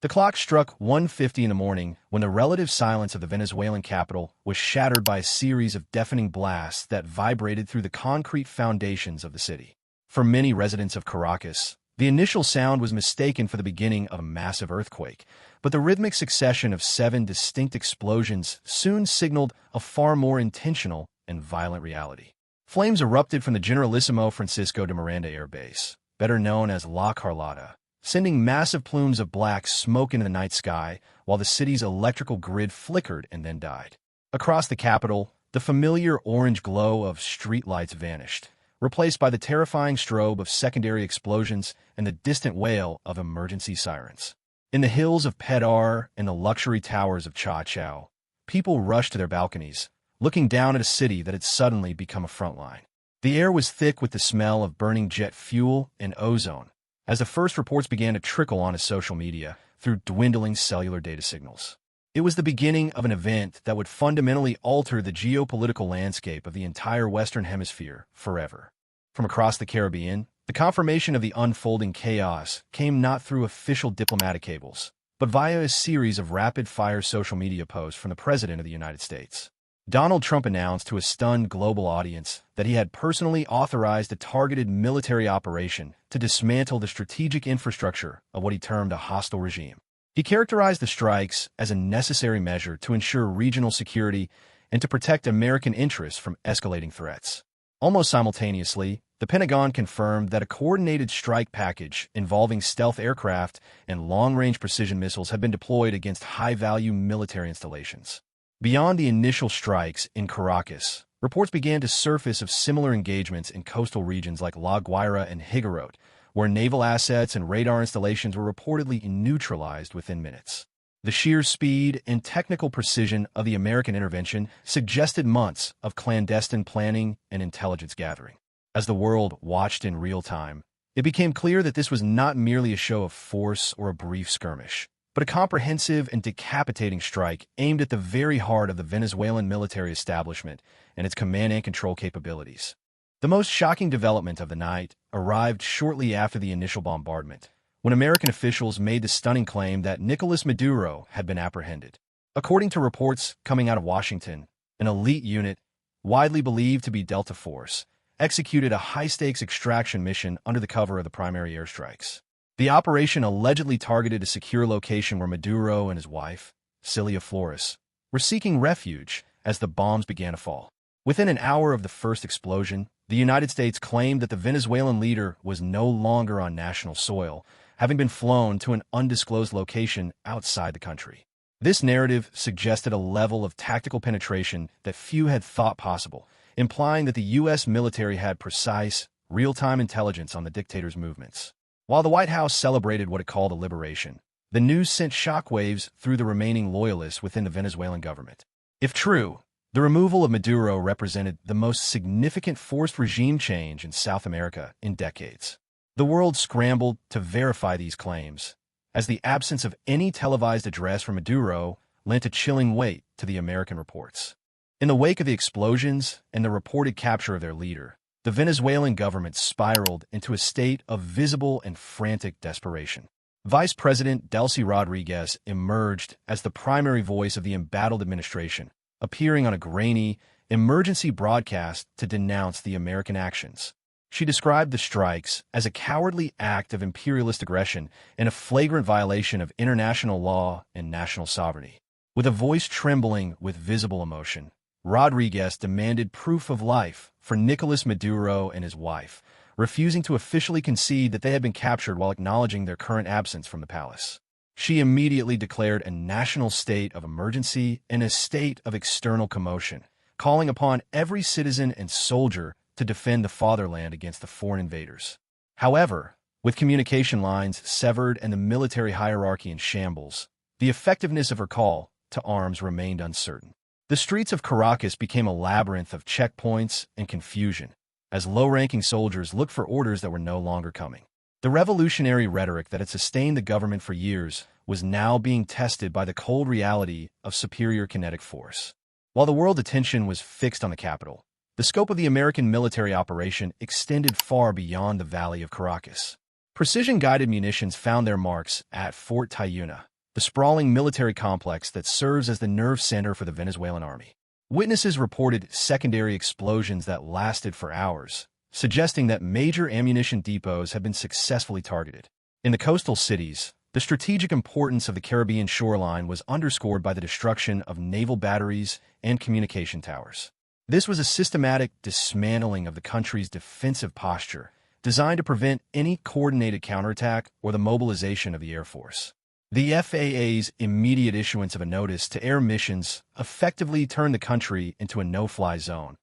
The clock struck 1:50 in the morning when the relative silence of the Venezuelan capital was shattered by a series of deafening blasts that vibrated through the concrete foundations of the city. For many residents of Caracas, the initial sound was mistaken for the beginning of a massive earthquake, but the rhythmic succession of 7 distinct explosions soon signaled a far more intentional and violent reality. Flames erupted from the Generalissimo Francisco de Miranda Air Base, better known as La Carlota, sending massive plumes of black smoke into the night sky while the city's electrical grid flickered and then died. Across the capital, the familiar orange glow of streetlights vanished, replaced by the terrifying strobe of secondary explosions and the distant wail of emergency sirens. In the hills of Pedar and the luxury towers of Chao, people rushed to their balconies, looking down at a city that had suddenly become a front line. The air was thick with the smell of burning jet fuel and ozone, as the first reports began to trickle onto social media through dwindling cellular data signals. It was the beginning of an event that would fundamentally alter the geopolitical landscape of the entire Western Hemisphere forever. From across the Caribbean, the confirmation of the unfolding chaos came not through official diplomatic cables, but via a series of rapid-fire social media posts from the President of the United States. Donald Trump announced to a stunned global audience that he had personally authorized a targeted military operation to dismantle the strategic infrastructure of what he termed a hostile regime. He characterized the strikes as a necessary measure to ensure regional security and to protect American interests from escalating threats. Almost simultaneously, the Pentagon confirmed that a coordinated strike package involving stealth aircraft and long-range precision missiles had been deployed against high-value military installations. Beyond the initial strikes in Caracas, reports began to surface of similar engagements in coastal regions like La Guaira and Higuerot, where naval assets and radar installations were reportedly neutralized within minutes. The sheer speed and technical precision of the American intervention suggested months of clandestine planning and intelligence gathering. As the world watched in real time, it became clear that this was not merely a show of force or a brief skirmish, but a comprehensive and decapitating strike aimed at the very heart of the Venezuelan military establishment and its command and control capabilities. The most shocking development of the night arrived shortly after the initial bombardment, when American officials made the stunning claim that Nicolás Maduro had been apprehended. According to reports coming out of Washington, an elite unit, widely believed to be Delta Force, executed a high-stakes extraction mission under the cover of the primary airstrikes. The operation allegedly targeted a secure location where Maduro and his wife, Cilia Flores, were seeking refuge as the bombs began to fall. Within an hour of the first explosion, the United States claimed that the Venezuelan leader was no longer on national soil, having been flown to an undisclosed location outside the country. This narrative suggested a level of tactical penetration that few had thought possible, implying that the U.S. military had precise, real-time intelligence on the dictator's movements. While the White House celebrated what it called a liberation, the news sent shockwaves through the remaining loyalists within the Venezuelan government. If true, the removal of Maduro represented the most significant forced regime change in South America in decades. The world scrambled to verify these claims, as the absence of any televised address from Maduro lent a chilling weight to the American reports. In the wake of the explosions and the reported capture of their leader, the Venezuelan government spiraled into a state of visible and frantic desperation. Vice President Delcy Rodríguez emerged as the primary voice of the embattled administration, appearing on a grainy, emergency broadcast to denounce the American actions. She described the strikes as a cowardly act of imperialist aggression and a flagrant violation of international law and national sovereignty. With a voice trembling with visible emotion, Rodríguez demanded proof of life for Nicolás Maduro and his wife, refusing to officially concede that they had been captured while acknowledging their current absence from the palace. She immediately declared a national state of emergency and a state of external commotion, calling upon every citizen and soldier to defend the fatherland against the foreign invaders. However, with communication lines severed and the military hierarchy in shambles, the effectiveness of her call to arms remained uncertain. The streets of Caracas became a labyrinth of checkpoints and confusion, as low-ranking soldiers looked for orders that were no longer coming. The revolutionary rhetoric that had sustained the government for years was now being tested by the cold reality of superior kinetic force. While the world attention was fixed on the capital, the scope of the American military operation extended far beyond the valley of Caracas. Precision-guided munitions found their marks at Fort Tiuna, the sprawling military complex that serves as the nerve center for the Venezuelan army. Witnesses reported secondary explosions that lasted for hours, suggesting that major ammunition depots had been successfully targeted. In the coastal cities, the strategic importance of the Caribbean shoreline was underscored by the destruction of naval batteries and communication towers. This was a systematic dismantling of the country's defensive posture, designed to prevent any coordinated counterattack or the mobilization of the Air Force. The FAA's immediate issuance of a notice to air missions effectively turned the country into a no-fly zone,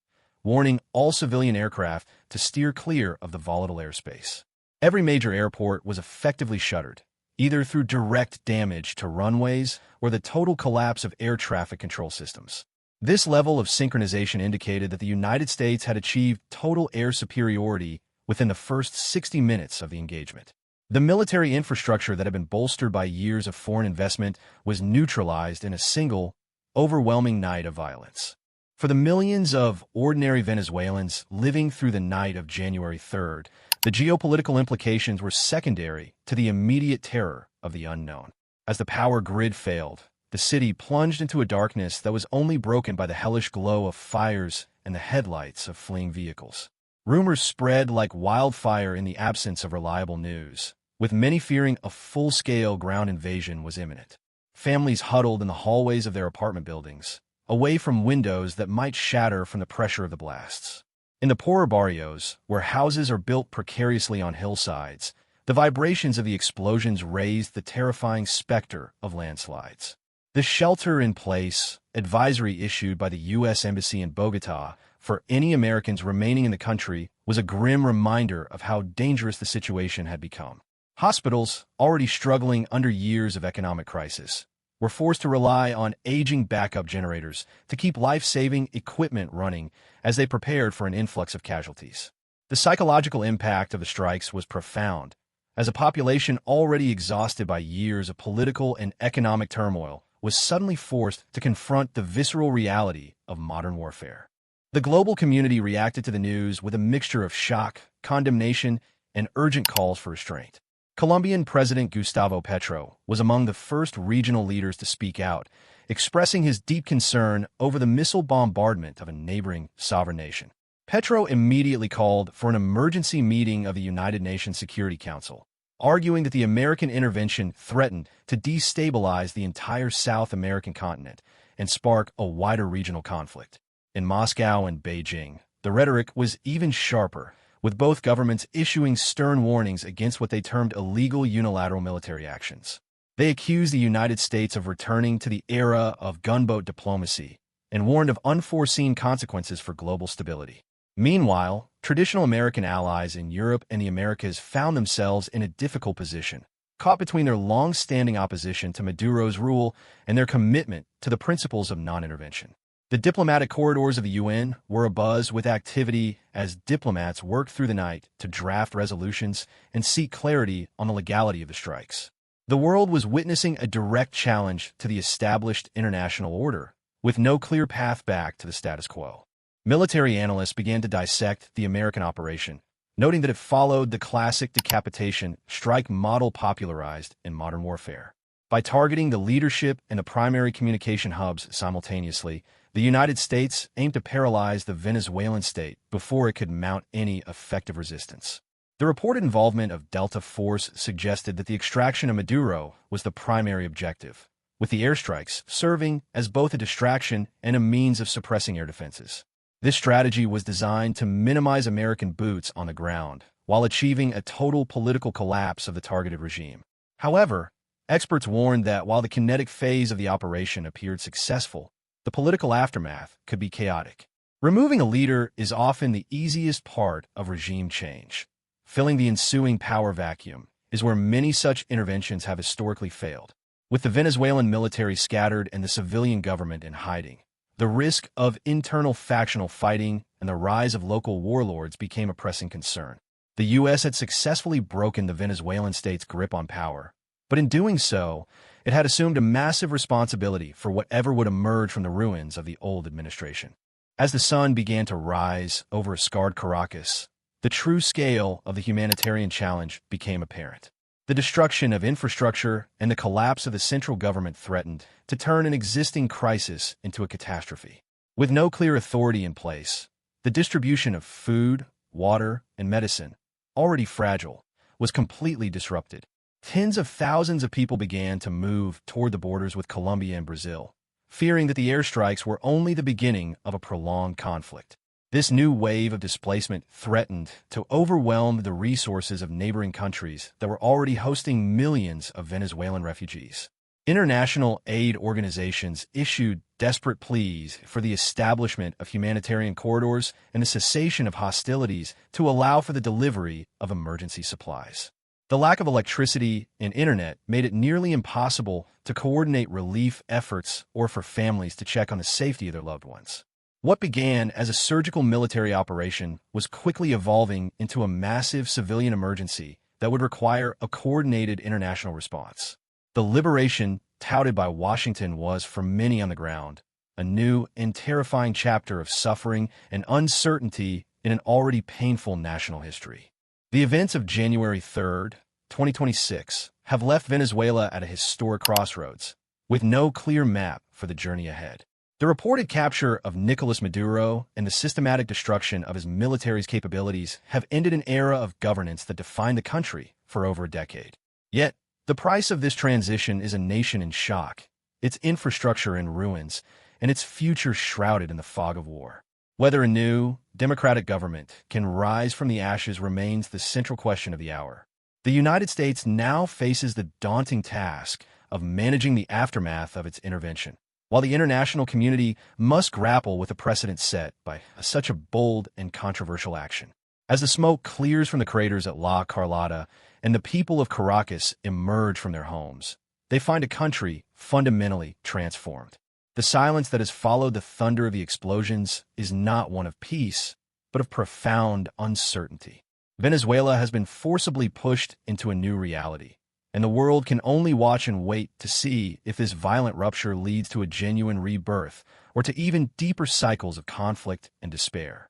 warning all civilian aircraft to steer clear of the volatile airspace. Every major airport was effectively shuttered, either through direct damage to runways or the total collapse of air traffic control systems. This level of synchronization indicated that the United States had achieved total air superiority within the first 60 minutes of the engagement. The military infrastructure that had been bolstered by years of foreign investment was neutralized in a single, overwhelming night of violence. For the millions of ordinary Venezuelans living through the night of January 3rd, the geopolitical implications were secondary to the immediate terror of the unknown. As the power grid failed, the city plunged into a darkness that was only broken by the hellish glow of fires and the headlights of fleeing vehicles. Rumors spread like wildfire in the absence of reliable news, with many fearing a full-scale ground invasion was imminent. Families huddled in the hallways of their apartment buildings, away from windows that might shatter from the pressure of the blasts. In the poorer barrios, where houses are built precariously on hillsides, the vibrations of the explosions raised the terrifying specter of landslides. The shelter-in-place advisory issued by the U.S. Embassy in Bogotá for any Americans remaining in the country was a grim reminder of how dangerous the situation had become. Hospitals, already struggling under years of economic crisis, were forced to rely on aging backup generators to keep life-saving equipment running as they prepared for an influx of casualties. The psychological impact of the strikes was profound, as a population already exhausted by years of political and economic turmoil was suddenly forced to confront the visceral reality of modern warfare. The global community reacted to the news with a mixture of shock, condemnation, and urgent calls for restraint. Colombian President Gustavo Petro was among the first regional leaders to speak out, expressing his deep concern over the missile bombardment of a neighboring sovereign nation. Petro immediately called for an emergency meeting of the United Nations Security Council, arguing that the American intervention threatened to destabilize the entire South American continent and spark a wider regional conflict. In Moscow and Beijing, the rhetoric was even sharper, with both governments issuing stern warnings against what they termed illegal unilateral military actions. They accused the United States of returning to the era of gunboat diplomacy and warned of unforeseen consequences for global stability. Meanwhile, traditional American allies in Europe and the Americas found themselves in a difficult position, caught between their long-standing opposition to Maduro's rule and their commitment to the principles of non-intervention. The diplomatic corridors of the UN were abuzz with activity as diplomats worked through the night to draft resolutions and seek clarity on the legality of the strikes. The world was witnessing a direct challenge to the established international order, with no clear path back to the status quo. Military analysts began to dissect the American operation, noting that it followed the classic decapitation strike model popularized in modern warfare. By targeting the leadership and the primary communication hubs simultaneously, the United States aimed to paralyze the Venezuelan state before it could mount any effective resistance. The reported involvement of Delta Force suggested that the extraction of Maduro was the primary objective, with the airstrikes serving as both a distraction and a means of suppressing air defenses. This strategy was designed to minimize American boots on the ground, while achieving a total political collapse of the targeted regime. However, experts warned that while the kinetic phase of the operation appeared successful, the political aftermath could be chaotic. Removing a leader is often the easiest part of regime change. Filling the ensuing power vacuum is where many such interventions have historically failed. With the Venezuelan military scattered and the civilian government in hiding, the risk of internal factional fighting and the rise of local warlords became a pressing concern. The U.S. had successfully broken the Venezuelan state's grip on power, but in doing so, it had assumed a massive responsibility for whatever would emerge from the ruins of the old administration. As the sun began to rise over a scarred Caracas, the true scale of the humanitarian challenge became apparent. The destruction of infrastructure and the collapse of the central government threatened to turn an existing crisis into a catastrophe. With no clear authority in place, the distribution of food, water, and medicine, already fragile, was completely disrupted. Tens of thousands of people began to move toward the borders with Colombia and Brazil, fearing that the airstrikes were only the beginning of a prolonged conflict. This new wave of displacement threatened to overwhelm the resources of neighboring countries that were already hosting millions of Venezuelan refugees. International aid organizations issued desperate pleas for the establishment of humanitarian corridors and the cessation of hostilities to allow for the delivery of emergency supplies. The lack of electricity and internet made it nearly impossible to coordinate relief efforts or for families to check on the safety of their loved ones. What began as a surgical military operation was quickly evolving into a massive civilian emergency that would require a coordinated international response. The liberation touted by Washington was, for many on the ground, a new and terrifying chapter of suffering and uncertainty in an already painful national history. The events of January 3, 2026, have left Venezuela at a historic crossroads, with no clear map for the journey ahead. The reported capture of Nicolás Maduro and the systematic destruction of his military's capabilities have ended an era of governance that defined the country for over a decade. Yet, the price of this transition is a nation in shock, its infrastructure in ruins, and its future shrouded in the fog of war. Whether a new, democratic government can rise from the ashes remains the central question of the hour. The United States now faces the daunting task of managing the aftermath of its intervention, while the international community must grapple with the precedent set by such a bold and controversial action. As the smoke clears from the craters at La Carlota and the people of Caracas emerge from their homes, they find a country fundamentally transformed. The silence that has followed the thunder of the explosions is not one of peace, but of profound uncertainty. Venezuela has been forcibly pushed into a new reality, and the world can only watch and wait to see if this violent rupture leads to a genuine rebirth or to even deeper cycles of conflict and despair.